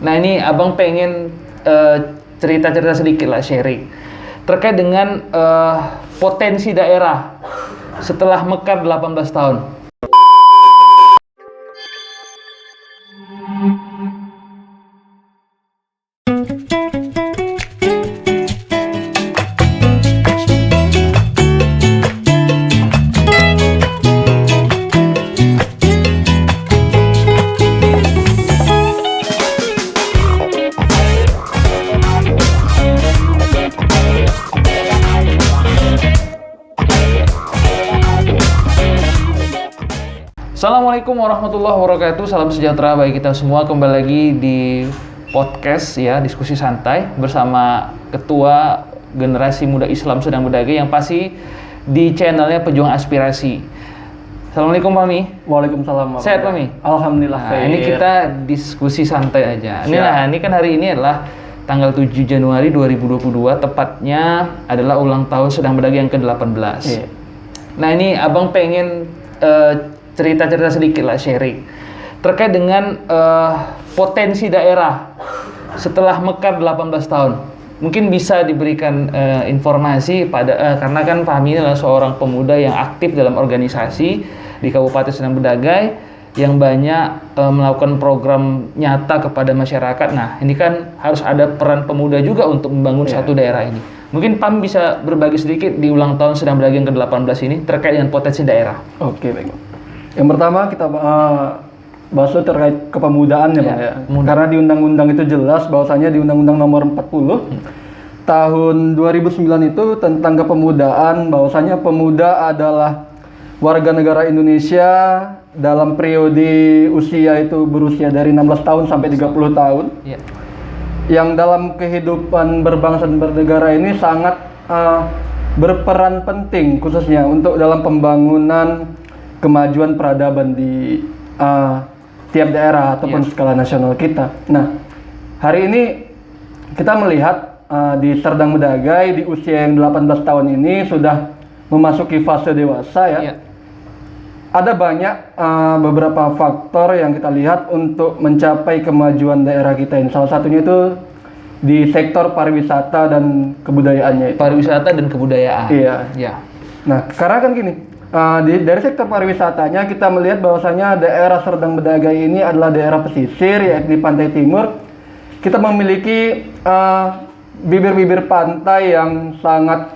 Nah ini abang pengen cerita-cerita sedikit lah, sharing terkait dengan potensi daerah setelah mekar 18 tahun. Assalamualaikum warahmatullahi wabarakatuh. Salam sejahtera bagi kita semua. Kembali lagi di podcast ya, diskusi santai bersama Ketua Generasi Muda Islam Sedang Berdagai yang pasti di channelnya Pejuang Aspirasi. Assalamualaikum Pak Mi. Waalaikumsalam. Sehat Pak Mi? Alhamdulillah. Nah, ini kita diskusi santai aja. Ini kan hari ini adalah tanggal 7 Januari 2022, tepatnya adalah ulang tahun Sedang Berdagai yang ke-18. Iya. Nah ini abang pengen cerita-cerita sedikit lah, sharing terkait dengan potensi daerah setelah mekar 18 tahun. Mungkin bisa diberikan informasi karena kan Pak Ami adalah seorang pemuda yang aktif dalam organisasi di Kabupaten Sedang Berdagai yang banyak melakukan program nyata kepada masyarakat. Nah ini kan harus ada peran pemuda juga untuk membangun satu daerah ini. Mungkin Pak Ami bisa berbagi sedikit di ulang tahun Sedang Berdagai yang ke-18 ini terkait dengan potensi daerah. Oke, baik. Yang pertama kita bahas terkait kepemudaan ya, Bang ya. Karena di undang-undang itu jelas bahwasanya di Undang-Undang Nomor 40 tahun 2009 itu tentang kepemudaan, bahwasanya pemuda adalah warga negara Indonesia dalam periode usia itu berusia dari 16 tahun sampai 30 tahun. Ya. Yang dalam kehidupan berbangsa dan bernegara ini sangat berperan penting khususnya untuk dalam pembangunan kemajuan peradaban di tiap daerah ataupun skala nasional kita. Nah, hari ini kita melihat di Serdang Berdagai di usia yang 18 tahun ini sudah memasuki fase dewasa ya. Ada banyak beberapa faktor yang kita lihat untuk mencapai kemajuan daerah kita ini. Salah satunya itu di sektor pariwisata dan kebudayaannya. Pariwisata dan kebudayaan. Iya. Ya. Nah, karena kan gini. Dari sektor pariwisatanya kita melihat bahwasanya daerah Serdang Berdagai ini adalah daerah pesisir, yakni pantai timur. Kita memiliki bibir-bibir pantai yang sangat,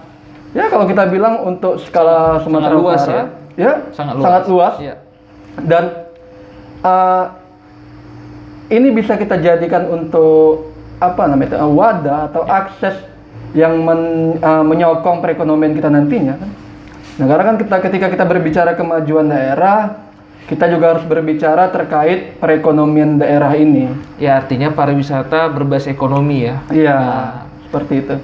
ya kalau kita bilang untuk skala Sumatera luas Utara, ya sangat luas. Ya. Dan ini bisa kita jadikan untuk wadah atau akses yang menyokong perekonomian kita nantinya kan. Nah, karena kan ketika kita berbicara kemajuan daerah, kita juga harus berbicara terkait perekonomian daerah ini. Ya, artinya pariwisata berbasis ekonomi ya. Iya, seperti itu.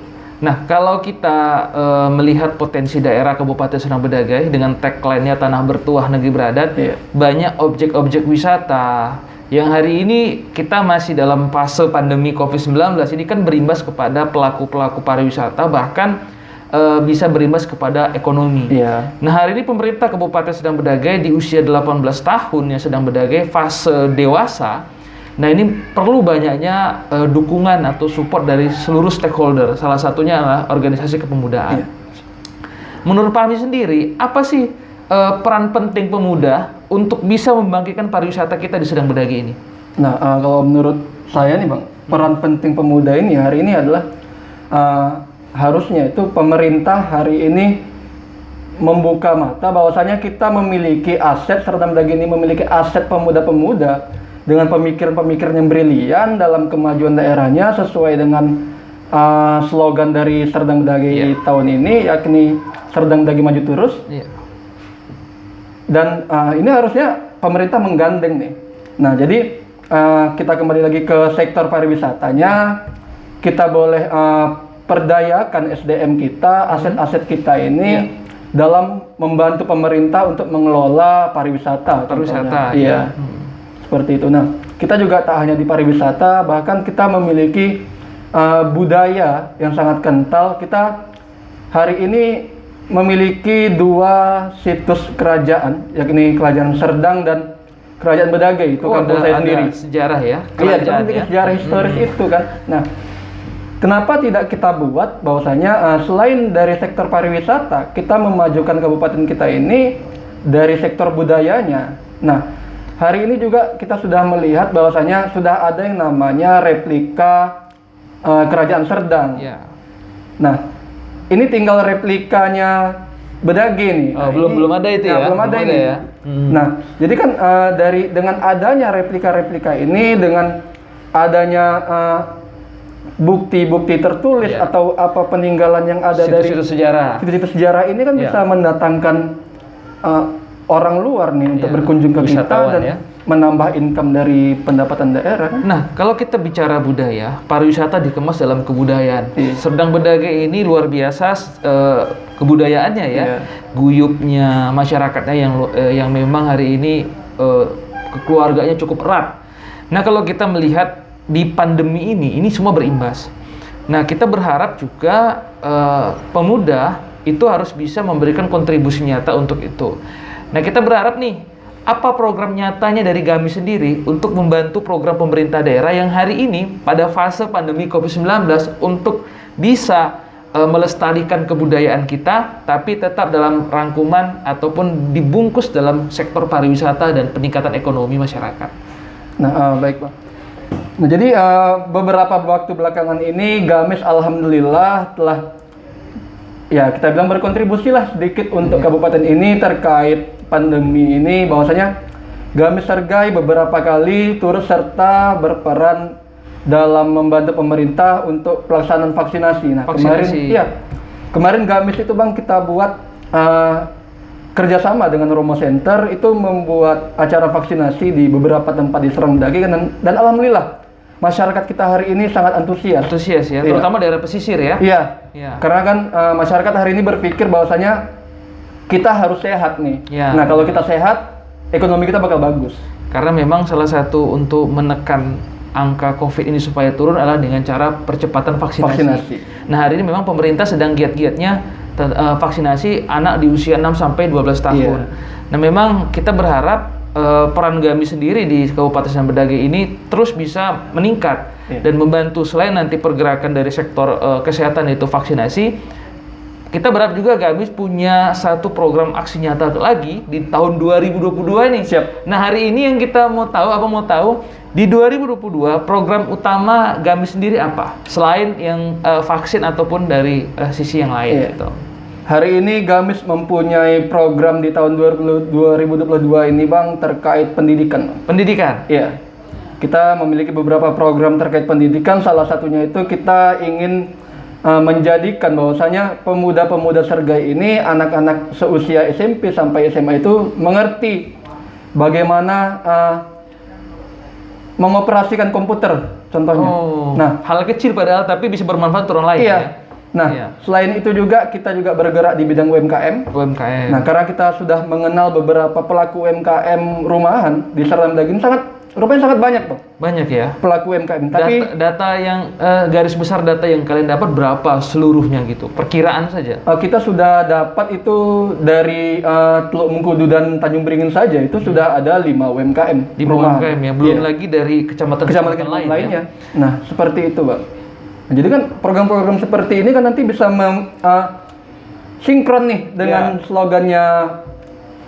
Nah, kalau kita melihat potensi daerah Kabupaten Sedang Berdagai dengan tagline-nya Tanah Bertuah Negeri Beradat, banyak objek-objek wisata yang hari ini kita masih dalam fase pandemi COVID-19 ini kan berimbas kepada pelaku-pelaku pariwisata, bahkan bisa berimbas kepada ekonomi. Iya. Nah, hari ini pemerintah Kabupaten Sedang Berdagai di usia 18 tahun yang sedang berdagai fase dewasa. Nah, ini perlu banyaknya dukungan atau support dari seluruh stakeholder. Salah satunya adalah organisasi kepemudaan. Iya. Menurut Pak Ami sendiri, apa sih peran penting pemuda untuk bisa membangkitkan pariwisata kita di Sedang Berdagai ini? Nah, kalau menurut saya nih Bang, peran penting pemuda ini hari ini adalah harusnya itu pemerintah hari ini membuka mata bahwasanya kita memiliki aset, Serdang Berdagai ini memiliki aset pemuda-pemuda dengan pemikiran-pemikiran yang brilian dalam kemajuan daerahnya sesuai dengan slogan dari Serdang Berdagai tahun ini, yakni Serdang Berdagai Maju Terus. Dan ini harusnya pemerintah menggandeng nih. Nah, jadi kita kembali lagi ke sektor pariwisatanya, kita boleh perdayakan SDM kita, aset-aset kita ini dalam membantu pemerintah untuk mengelola pariwisata. Iya. Seperti itu. Nah, kita juga tak hanya di pariwisata, bahkan kita memiliki budaya yang sangat kental. Kita hari ini memiliki dua situs kerajaan, yakni Kerajaan Serdang dan Kerajaan Bedagai itu kampung saya sendiri. Sejarah ya. Iya, Kerajaan kita ya. sejarah historis itu kan. Nah, kenapa tidak kita buat bahwasanya selain dari sektor pariwisata, kita memajukan kabupaten kita ini dari sektor budayanya. Nah, hari ini juga kita sudah melihat bahwasanya sudah ada yang namanya replika Kerajaan Serdang. Ya. Nah, ini tinggal replikanya Bedagai nih. Oh, Nah, belum ada itu ya? Belum ada Belum ini. ada ya? Nah, jadi kan dengan adanya replika-replika ini, dengan adanya bukti-bukti tertulis Ya. atau apa peninggalan yang ada dari Situs-situs sejarah. situs-situs sejarah ini kan Ya. bisa mendatangkan orang luar nih untuk Ya, berkunjung ke kita wisatawan dan ya. menambah income dari pendapatan daerah. Nah, kalau kita bicara budaya, pariwisata dikemas dalam kebudayaan. Iya. Serdang Bedagai ini luar biasa kebudayaannya ya, Iya. guyupnya masyarakatnya yang memang hari ini keluarganya cukup erat. Nah, kalau kita melihat di pandemi ini semua berimbas. Nah, kita berharap juga pemuda itu harus bisa memberikan kontribusi nyata untuk itu. Nah, kita berharap nih, apa program nyatanya dari GAMI sendiri untuk membantu program pemerintah daerah yang hari ini pada fase pandemi COVID-19 untuk bisa melestarikan kebudayaan kita, tapi tetap dalam rangkuman ataupun dibungkus dalam sektor pariwisata dan peningkatan ekonomi masyarakat. Nah, baik Pak. Nah, jadi beberapa waktu belakangan ini GAMIS alhamdulillah telah ya kita bilang berkontribusi lah sedikit untuk kabupaten ini terkait pandemi ini, bahwasanya GAMIS Sergai beberapa kali turut serta berperan dalam membantu pemerintah untuk pelaksanaan vaksinasi. Nah, Vaksinasi. kemarin GAMIS itu Bang kita buat kerjasama dengan Romo Center itu membuat acara vaksinasi di beberapa tempat di Serdang Bedagai dan alhamdulillah masyarakat kita hari ini sangat antusias. Antusias ya, Iya. terutama daerah pesisir ya. Iya. Iya. Karena kan masyarakat hari ini berpikir bahwasanya kita harus sehat nih. Iya. Nah, kalau kita sehat, ekonomi kita bakal bagus. Karena memang salah satu untuk menekan angka COVID ini supaya turun adalah dengan cara percepatan vaksinasi. Nah, hari ini memang pemerintah sedang giat-giatnya vaksinasi anak di usia 6 sampai 12 tahun. Nah, memang kita berharap peran GAMI sendiri di Kabupaten Serdang Bedagai ini terus bisa meningkat dan membantu selain nanti pergerakan dari sektor kesehatan itu vaksinasi. Kita berharap juga GAMI punya satu program aksi nyata lagi di tahun 2022 nih. Siap. Nah, hari ini yang kita mau tahu di 2022 program utama GAMI sendiri apa? Selain yang vaksin ataupun dari sisi yang lain Iya. gitu. Hari ini GAMIS mempunyai program di tahun 2022 ini Bang terkait pendidikan. Pendidikan. Iya. Kita memiliki beberapa program terkait pendidikan, salah satunya itu kita ingin menjadikan bahwasanya pemuda-pemuda Sergai ini, anak-anak seusia SMP sampai SMA itu mengerti bagaimana mengoperasikan komputer contohnya. Oh, Nah, hal kecil padahal tapi bisa bermanfaat untuk orang lain iya. ya. Nah, Iya. selain itu juga kita juga bergerak di bidang UMKM. UMKM. Nah, karena kita sudah mengenal beberapa pelaku UMKM rumahan di Serdang Bedagai ini rupanya sangat banyak, Bang. Banyak ya. Pelaku UMKM. Tapi Data yang garis besar data yang kalian dapat berapa seluruhnya gitu? Perkiraan saja. kita sudah dapat itu dari Teluk Mengkudu dan Tanjung Beringin saja itu sudah ada 5 UMKM. Di rumahan. UMKM ya, belum Iya. lagi dari kecamatan-kecamatan Kecamatan lain lainnya. ya. Nah, seperti itu, Bang. Nah, jadi kan program-program seperti ini kan nanti bisa sinkron nih dengan slogannya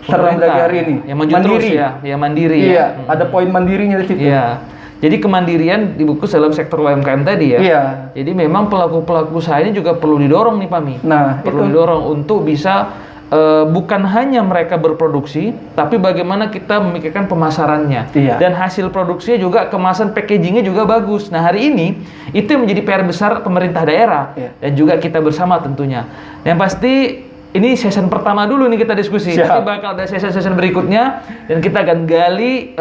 Serdang Bedagai hari ini. Yang maju terus ya, yang mandiri Iya, ya. ada poin mandirinya di situ. Iya. Jadi kemandirian dibungkus dalam sektor UMKM tadi ya. Iya. Jadi memang pelaku-pelaku usaha ini juga perlu didorong nih Pami. Nah, Perlu itu. didorong untuk bisa bukan hanya mereka berproduksi, tapi bagaimana kita memikirkan pemasarannya. Iya. Dan hasil produksinya juga kemasan packagingnya juga bagus. Nah, hari ini itu yang menjadi PR besar pemerintah daerah Iya. dan juga kita bersama tentunya. Yang pasti ini season pertama dulu nih kita diskusi. Siap. Nanti bakal ada season berikutnya dan kita akan gali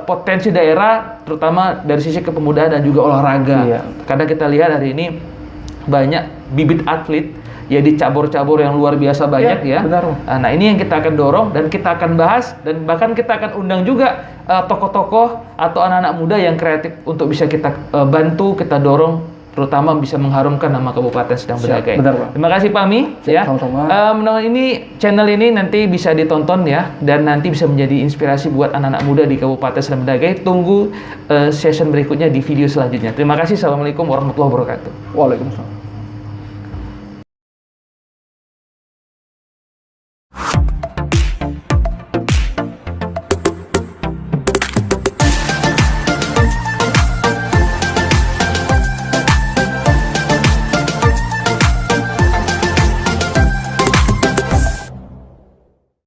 potensi daerah terutama dari sisi kepemudaan dan juga olahraga. Iya. Karena kita lihat hari ini banyak bibit atlet ya di cabur-cabur yang luar biasa banyak Iya, ya. benar. Nah, ini yang kita akan dorong dan kita akan bahas dan bahkan kita akan undang juga tokoh-tokoh atau anak-anak muda yang kreatif untuk bisa kita bantu, kita dorong terutama bisa mengharumkan nama Kabupaten Sedang Bedagai. benar, Pak. Terima kasih Pak Mi. Ya. sama-sama. Channel ini nanti bisa ditonton ya, dan nanti bisa menjadi inspirasi buat anak-anak muda di Kabupaten Sedang Bedagai. Tunggu session berikutnya di video selanjutnya. Terima kasih. Assalamualaikum warahmatullahi wabarakatuh. Waalaikumsalam.